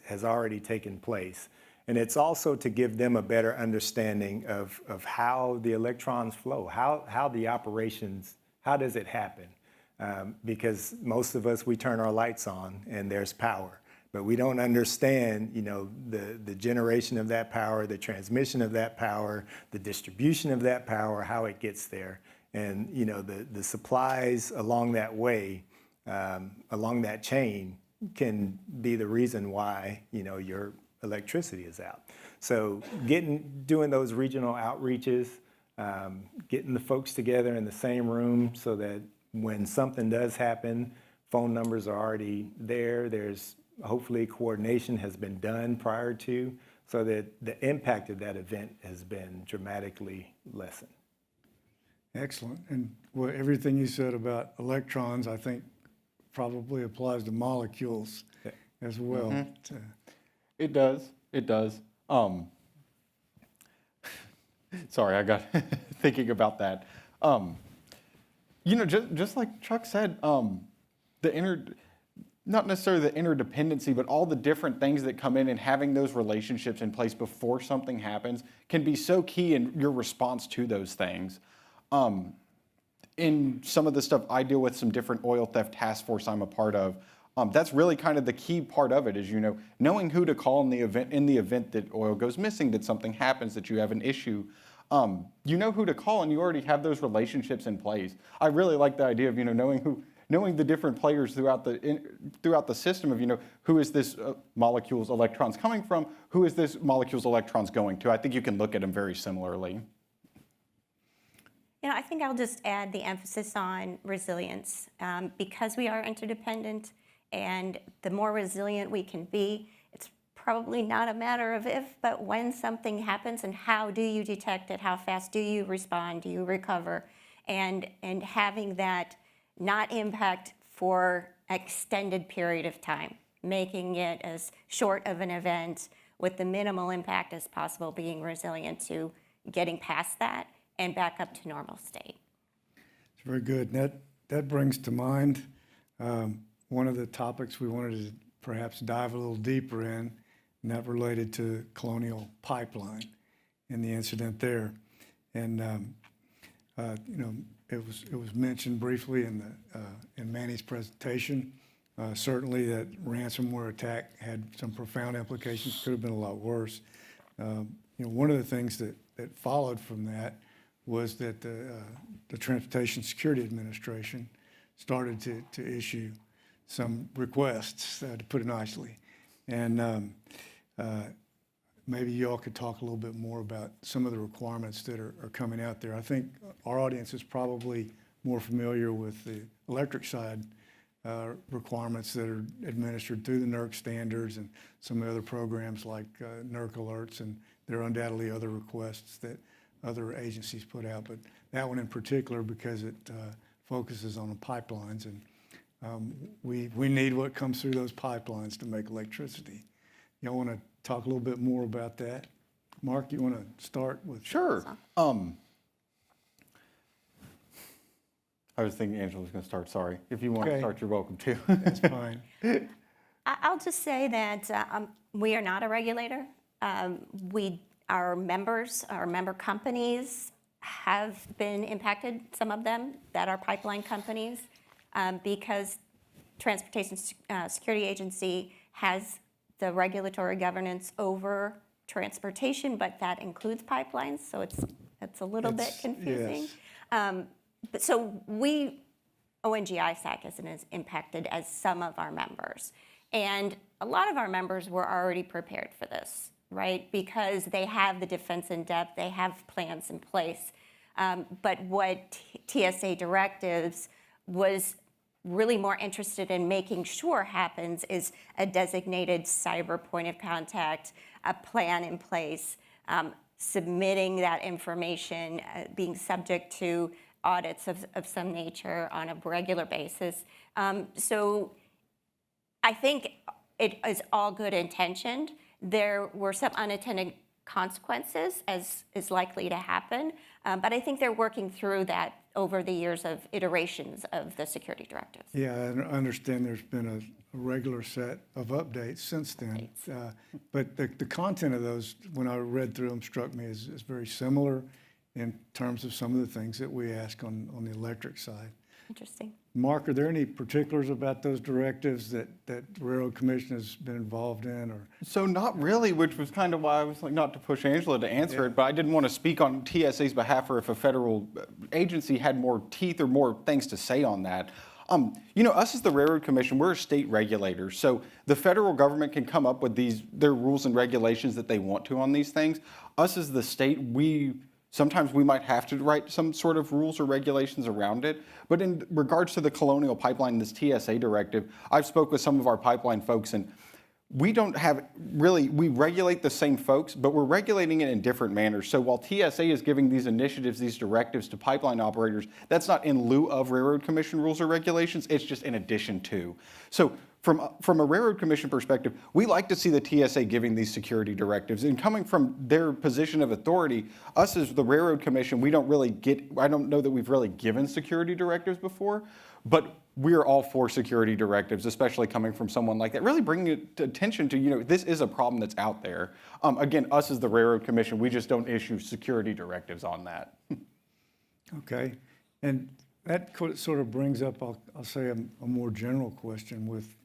has already taken place. And it's also to give them a better understanding of how the electrons flow, how the operations, how does it happen? Because most of us, we turn our lights on and there's power, but we don't understand, the generation of that power, the transmission of that power, the distribution of that power, how it gets there. And, the supplies along that way, along that chain can be the reason why, your electricity is out. So doing those regional outreaches, getting the folks together in the same room so that when something does happen, phone numbers are already there. There's hopefully coordination has been done prior to, so that the impact of that event has been dramatically lessened. Excellent. And everything you said about electrons, I think probably applies to molecules as well. So, It does. It does. Sorry, I got thinking about that. Just like Chuck said, not necessarily the interdependency, but all the different things that come in and having those relationships in place before something happens can be so key in your response to those things. In some of the stuff I deal with, some different oil theft task force I'm a part of, that's really kind of the key part of it is, knowing who to call in the event that oil goes missing, that something happens, that you have an issue. You know who to call and you already have those relationships in place. I really like the idea of, knowing the different players throughout the system of, who is this molecule's electrons coming from, who is this molecule's electrons going to. I think you can look at them very similarly. I think I'll just add the emphasis on resilience. Because we are interdependent, and the more resilient we can be, it's probably not a matter of if, but when something happens, and how do you detect it, how fast do you respond, do you recover, and having that not impact for extended period of time, making it as short of an event with the minimal impact as possible, being resilient to getting past that and back up to normal state. it's very good. That brings to mind one of the topics we wanted to perhaps dive a little deeper in, and that related to Colonial Pipeline and the incident there. And it was mentioned briefly in Manny's presentation. Certainly, that ransomware attack had some profound implications. Could have been a lot worse. One of the things that followed from that was that the Transportation Security Administration started to issue some requests, to put it nicely. And maybe you all could talk a little bit more about some of the requirements that are coming out there. I think our audience is probably more familiar with the electric side requirements that are administered through the NERC standards and some of the other programs like NERC alerts, and there are undoubtedly other requests that other agencies put out, but that one in particular because it focuses on the pipelines, and we need what comes through those pipelines to make electricity. Y'all want to talk a little bit more about that? Mark, you want to start with? Sure. I was thinking Angela was going to start. Sorry. If you want to Okay. start, you're welcome to. That's fine. I'll just say that we are not a regulator. Our member companies have been impacted, some of them that are pipeline companies, because Transportation Security Agency has the regulatory governance over transportation, but that includes pipelines, so it's a little bit confusing. Yes. But so ONG ISAC isn't as impacted as some of our members. And a lot of our members were already prepared for this, right? Because they have the defense in depth, they have plans in place. But what TSA directives was really more interested in making sure happens is a designated cyber point of contact, a plan in place, submitting that information, being subject to audits of some nature on a regular basis. So I think it is all good intentioned. There were some unintended consequences, as is likely to happen, but I think they're working through that over the years of iterations of the security directives. Yeah, I understand there's been a regular set of updates since then. But the content of those, when I read through them, struck me as very similar in terms of some of the things that we ask on the electric side. Interesting. Mark, are there any particulars about those directives that the Railroad Commission has been involved in, or? So not really, which was kind of why I was like, not to push Angela to answer it, but I didn't want to speak on TSA's behalf or if a federal agency had more teeth or more things to say on that. Us as the Railroad Commission, we're a state regulator, so the federal government can come up with their rules and regulations that they want to on these things. Us as the state, sometimes we might have to write some sort of rules or regulations around it. But in regards to the Colonial Pipeline, this TSA directive, I've spoke with some of our pipeline folks, and we don't have really, we regulate the same folks, but we're regulating it in different manners. So while TSA is giving these initiatives, these directives to pipeline operators, that's not in lieu of Railroad Commission rules or regulations, it's just in addition to. So from a Railroad Commission perspective, we like to see the TSA giving these security directives. And coming from their position of authority, us as the Railroad Commission, we don't really get, I don't know that we've really given security directives before, but we're all for security directives, especially coming from someone like that, really bringing it to attention to, this is a problem that's out there. Again, us as the Railroad Commission, we just don't issue security directives on that. Okay, and that sort of brings up, I'll say, a more general question with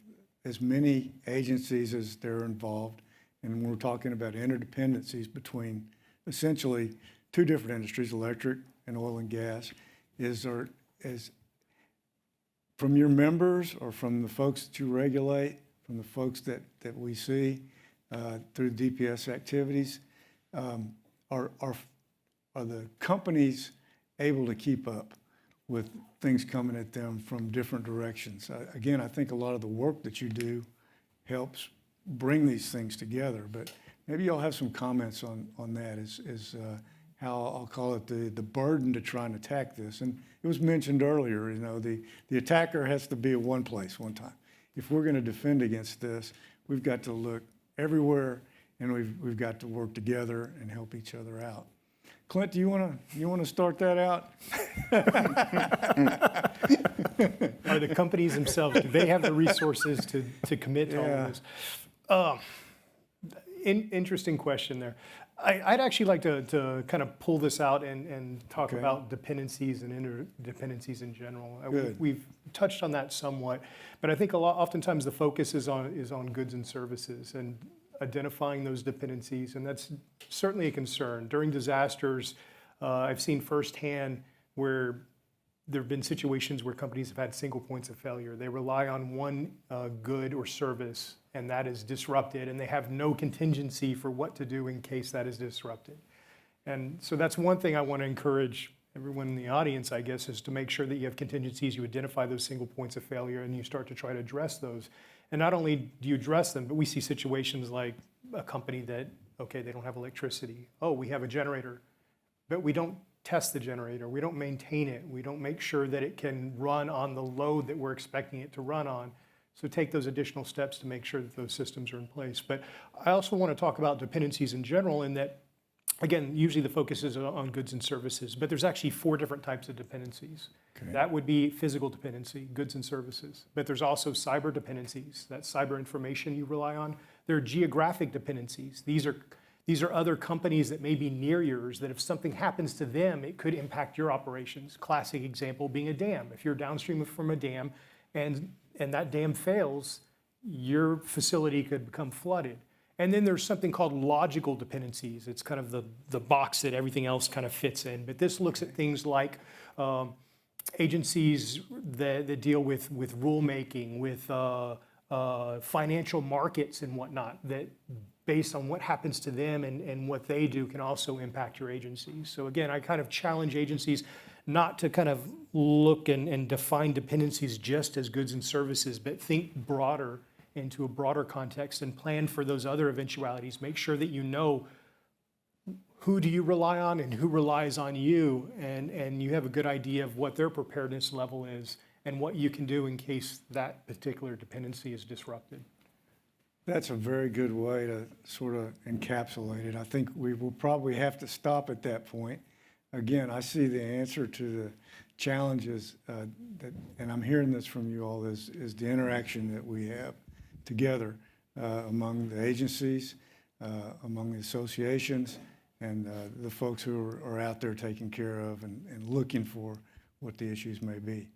as many agencies as they're involved, and we're talking about interdependencies between essentially two different industries, electric and oil and gas. Is from your members or from the folks that you regulate, from the folks that we see through DPS activities, are the companies able to keep up with things coming at them from different directions? Again, I think a lot of the work that you do helps bring these things together, but maybe y'all have some comments on that is how I'll call it the burden to try and attack this. And it was mentioned earlier, the attacker has to be at one place one time. If we're going to defend against this, we've got to look everywhere, and we've got to work together and help each other out. Clint, do you want to start that out? Are the companies themselves, do they have the resources to commit to all of this? Interesting question there. I'd actually like to kind of pull this out and talk about dependencies and interdependencies in general. We've touched on that somewhat, but I think oftentimes the focus is on goods and services and identifying those dependencies, and that's certainly a concern. During disasters, I've seen firsthand where there have been situations where companies have had single points of failure. They rely on one good or service, and that is disrupted, and they have no contingency for what to do in case that is disrupted. And so that's one thing I want to encourage everyone in the audience, I guess, is to make sure that you have contingencies, you identify those single points of failure, and you start to try to address those. And not only do you address them, but we see situations like a company that, okay, they don't have electricity. Oh, we have a generator, but we don't test the generator. We don't maintain it. We don't make sure that it can run on the load that we're expecting it to run on. So take those additional steps to make sure that those systems are in place. But I also want to talk about dependencies in general in that, again, usually the focus is on goods and services, but there's actually 4 different types of dependencies. Okay. That would be physical dependency, goods and services. But there's also cyber dependencies, that's cyber information you rely on. There are geographic dependencies. These are other companies that may be near yours that if something happens to them, it could impact your operations. Classic example being a dam. If you're downstream from a dam and that dam fails, your facility could become flooded. And then there's something called logical dependencies. It's kind of the box that everything else kind of fits in. But this looks at things like agencies that deal with rulemaking, with financial markets and whatnot, that based on what happens to them and what they do can also impact your agencies. So again, I kind of challenge agencies not to kind of look and define dependencies just as goods and services, but think broader into a broader context and plan for those other eventualities. Make sure that you know who do you rely on and who relies on you, and you have a good idea of what their preparedness level is and what you can do in case that particular dependency is disrupted. That's a very good way to sort of encapsulate it. I think we will probably have to stop at that point. Again, I see the answer to the challenges and I'm hearing this from you all, is the interaction that we have together among the agencies, among the associations, and the folks who are out there taking care of and looking for what the issues may be.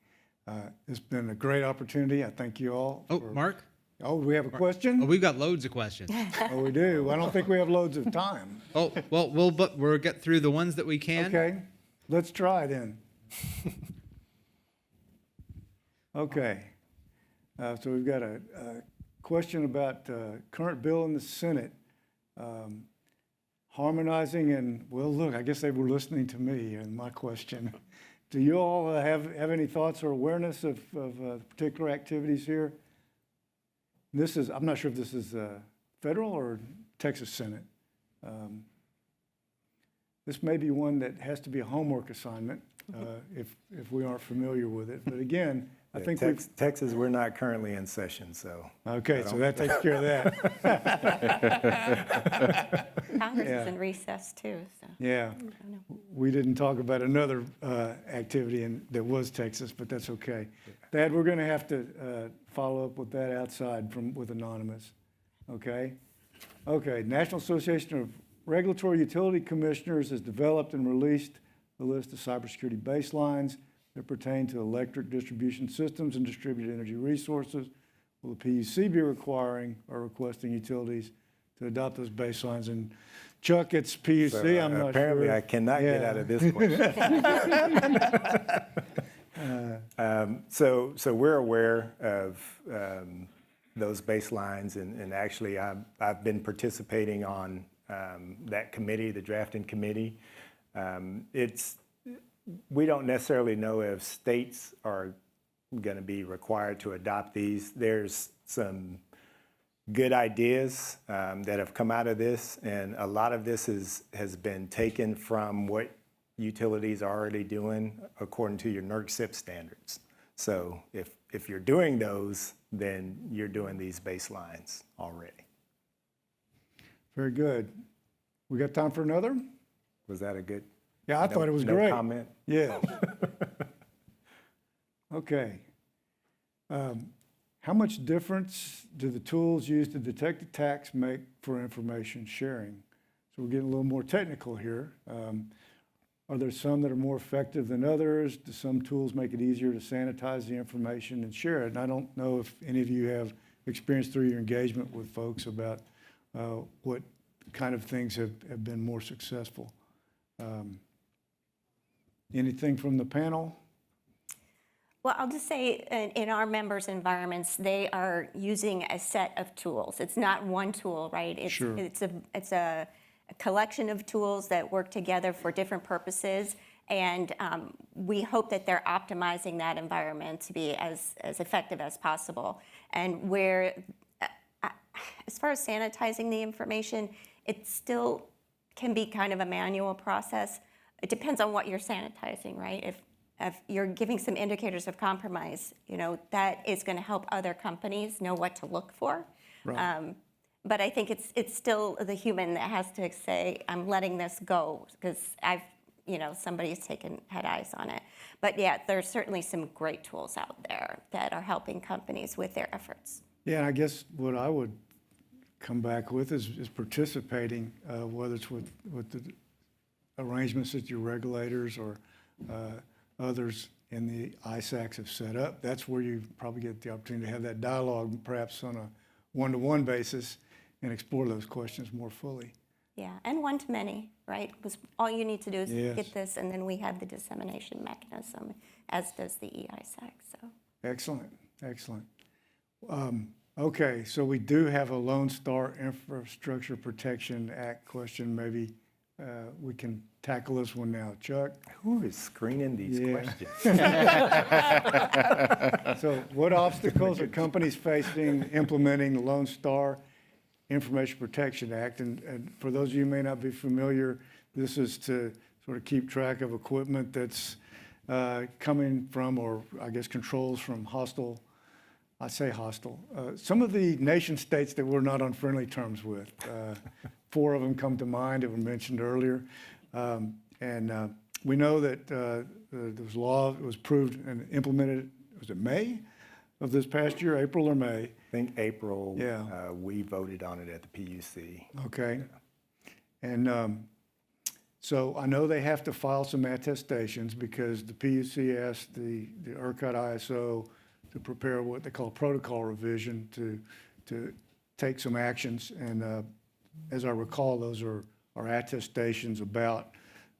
It's been a great opportunity. I thank you all. Oh, Mark? Oh, we have a question? Oh, we've got loads of questions. Oh, we do. I don't think we have loads of time. Oh, well, we'll get through the ones that we can. Okay, let's try then. Okay, so we've got a question about current bill in the Senate. Harmonizing and, well, look, I guess they were listening to me and my question. Do you all have any thoughts or awareness of particular activities here? This is, I'm not sure if this is federal or Texas Senate. This may be one that has to be a homework assignment if we aren't familiar with it. But again, I think we've, Texas, we're not currently in session, so. okay, so that takes care of that. Congress Yeah. is in recess too, so. Yeah, we didn't talk about another activity that was Texas, but that's okay. Thad, we're going to have to follow up with that outside with Anonymous, okay? Okay, National Association of Regulatory Utility Commissioners has developed and released a list of cybersecurity baselines that pertain to electric distribution systems and distributed energy resources. Will the PUC be requiring or requesting utilities to adopt those baselines? And Chuck, it's PUC, So, I'm not sure. apparently, I cannot get Yeah. out of this question. So we're aware of those baselines, and actually, I've been participating on that committee, the drafting committee. We don't necessarily know if states are going to be required to adopt these. There's some good ideas that have come out of this, and a lot of this has been taken from what utilities are already doing according to your NERC CIP standards. So if you're doing those, then you're doing these baselines already. Very good. We got time for another? Was that a good? Yeah, I thought it was no great. comment? Yeah. Okay. How much difference do the tools used to detect attacks make for information sharing? So we're getting a little more technical here. Are there some that are more effective than others? Do some tools make it easier to sanitize the information and share it? And I don't know if any of you have experience through your engagement with folks about what kind of things have been more successful. Anything from the panel? Well, I'll just say in our members' environments, they are using a set of tools. It's not one tool, right? Sure. It's a collection of tools that work together for different purposes. And we hope that they're optimizing that environment to be as effective as possible. And where, as far as sanitizing the information, it still can be kind of a manual process. It depends on what you're sanitizing, right? If you're giving some indicators of compromise, that is going to help other companies know what to look for. Right. But I think it's still the human that has to say, I'm letting this go because somebody's had eyes on it. But yeah, there's certainly some great tools out there that are helping companies with their efforts. Yeah, and I guess what I would come back with is participating, whether it's with the arrangements that your regulators or others in the ISACs have set up. That's where you probably get the opportunity to have that dialogue, perhaps on a one-to-one basis, and explore those questions more fully. Yeah, and one-to-many, right? Because all you need to do is Yes. get this, and then we have the dissemination mechanism, as does the EISAC. So. Excellent, excellent. Okay, so we do have a Lone Star Infrastructure Protection Act question. Maybe we can tackle this one now. Chuck? Who is screening these Yeah. questions? So what obstacles are companies facing implementing the Lone Star Information Protection Act? And for those of you who may not be familiar, this is to sort of keep track of equipment that's coming from, or I guess controls from hostile, I say hostile, some of the nation states that we're not on friendly terms with. 4 of them come to mind that were mentioned earlier. And we know that this law was approved and implemented, was it May of this past year, April or May? I think April, Yeah. we voted on it at the PUC. Okay. And so I know they have to file some attestations because the PUC asked the ERCOT ISO to prepare what they call protocol revision to take some actions. And as I recall, those are attestations about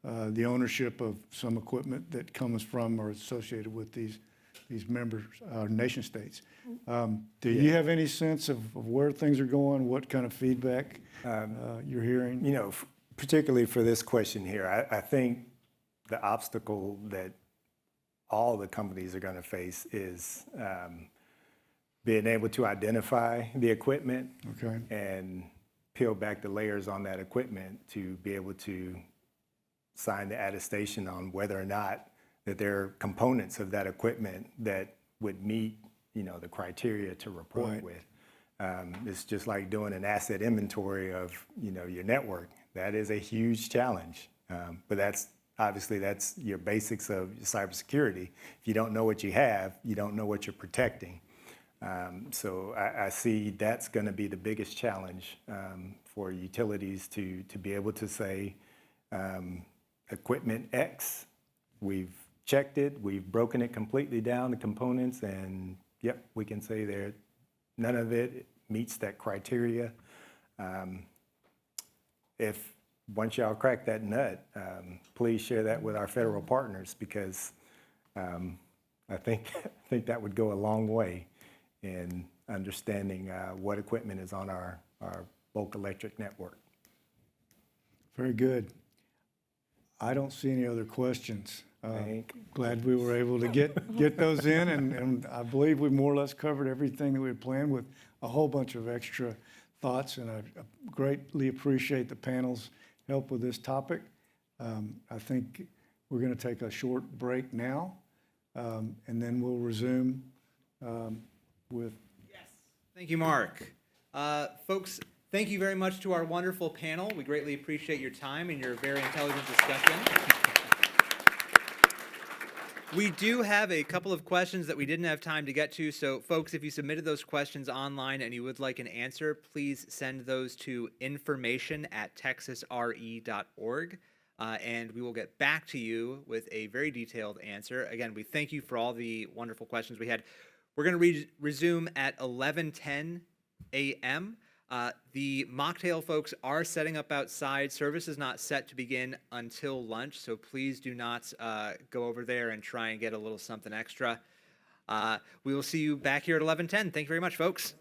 the ownership of some equipment that comes from or associated with these members, nation states. Do you have any sense of where things are going, what kind of feedback you're hearing? Particularly for this question here, I think the obstacle that all the companies are going to face is being able to identify the equipment Okay. and peel back the layers on that equipment to be able to sign the attestation on whether or not that there are components of that equipment that would meet, the criteria to report Right. with. It's just like doing an asset inventory of, your network. That is a huge challenge. But that's your basics of your cybersecurity. If you don't know what you have, you don't know what you're protecting. So I see that's going to be the biggest challenge for utilities to be able to say, equipment X, we've checked it, we've broken it completely down to components, and yep, we can say that none of it meets that criteria. If once y'all crack that nut, please share that with our federal partners, because I think that would go a long way in understanding what equipment is on our bulk electric network. Very good. I don't see any other questions. Thank- Glad we were able to get those in, and I believe we more or less covered everything that we had planned with a whole bunch of extra thoughts, and I greatly appreciate the panel's help with this topic. I think we're going to take a short break now, and then we'll resume with Thank you, Mark. Folks, thank you very much to our wonderful panel. We greatly appreciate your time and your very intelligent discussion. We do have a couple of questions that we didn't have time to get to. So, folks, if you submitted those questions online and you would like an answer, please send those to information@texasre.org. And we will get back to you with a very detailed answer. Again, we thank you for all the wonderful questions we had. We're going to resume at 11:10 a.m. The mocktail folks are setting up outside. Service is not set to begin until lunch, so please do not go over there and try and get a little something extra. We will see you back here at 11:10. Thank you very much, folks.